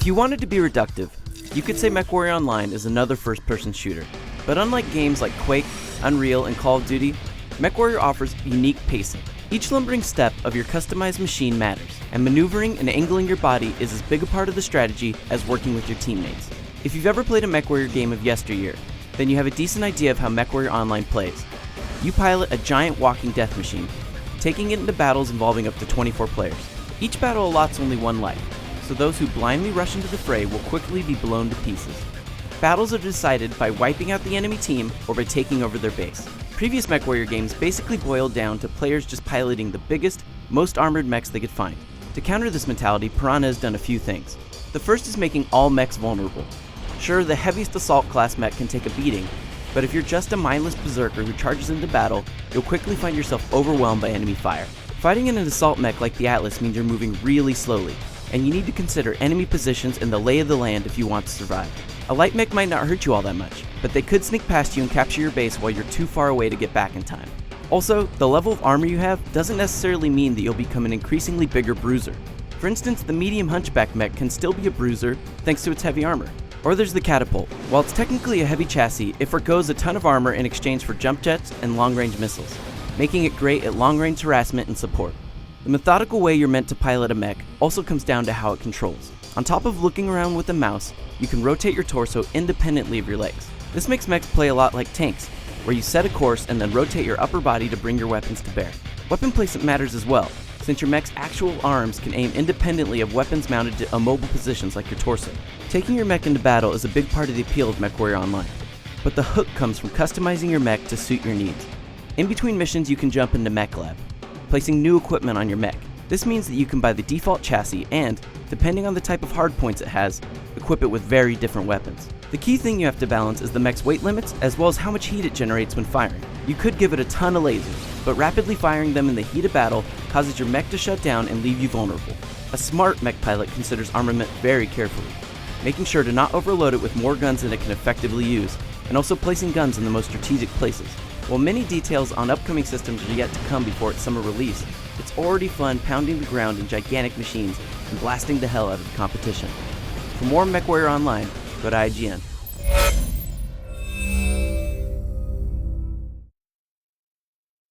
you wanted to be reductive, you could say MechWarrior Online is another first-person shooter. But unlike games like Quake, Unreal, and Call of Duty, MechWarrior offers unique pacing. Each lumbering step of your customized machine matters, and maneuvering and angling your body is as big a part of the strategy as working with your teammates. If you've ever played a MechWarrior game of yesteryear, then you have a decent idea of how MechWarrior Online plays. You pilot a giant walking death machine, taking it into battles involving up to 24 players. Each battle allots only one life, so those who blindly rush into the fray will quickly be blown to pieces. Battles are decided by wiping out the enemy team or by taking over their base. Previous MechWarrior games basically boiled down to players just piloting the biggest, most armored mechs they could find. To counter this mentality, Piranha has done a few things. The first is making all mechs vulnerable. Sure, the heaviest assault class mech can take a beating, but if you're just a mindless berserker who charges into battle, you'll quickly find yourself overwhelmed by enemy fire. Fighting in an assault mech like the Atlas means you're moving really slowly, and you need to consider enemy positions and the lay of the land if you want to survive. A light mech might not hurt you all that much, but they could sneak past you and capture your base while you're too far away to get back in time. Also, the level of armor you have doesn't necessarily mean that you'll become an increasingly bigger bruiser. For instance, the medium hunchback mech can still be a bruiser thanks to its heavy armor. Or there's the catapult. While it's technically a heavy chassis, it forgoes a ton of armor in exchange for jump jets and long-range missiles, making it great at long-range harassment and support. The methodical way you're meant to pilot a mech also comes down to how it controls. On top of looking around with a mouse, you can rotate your torso independently of your legs. This makes mechs play a lot like tanks, where you set a course and then rotate your upper body to bring your weapons to bear. Weapon placement matters as well, since your mech's actual arms can aim independently of weapons mounted to immobile positions like your torso. Taking your mech into battle is a big part of the appeal of MechWarrior Online, but the hook comes from customizing your mech to suit your needs. In between missions, you can jump into Mech Lab, placing new equipment on your mech. This means that you can buy the default chassis and, depending on the type of hardpoints it has, equip it with very different weapons. The key thing you have to balance is the mech's weight limits as well as how much heat it generates when firing. You could give it a ton of lasers, but rapidly firing them in the heat of battle causes your mech to shut down and leave you vulnerable. A smart mech pilot considers armament very carefully, making sure to not overload it with more guns than it can effectively use, and also placing guns in the most strategic places. While many details on upcoming systems are yet to come before its summer release, it's already fun pounding the ground in gigantic machines and blasting the hell out of the competition. For more MechWarrior Online, go to IGN.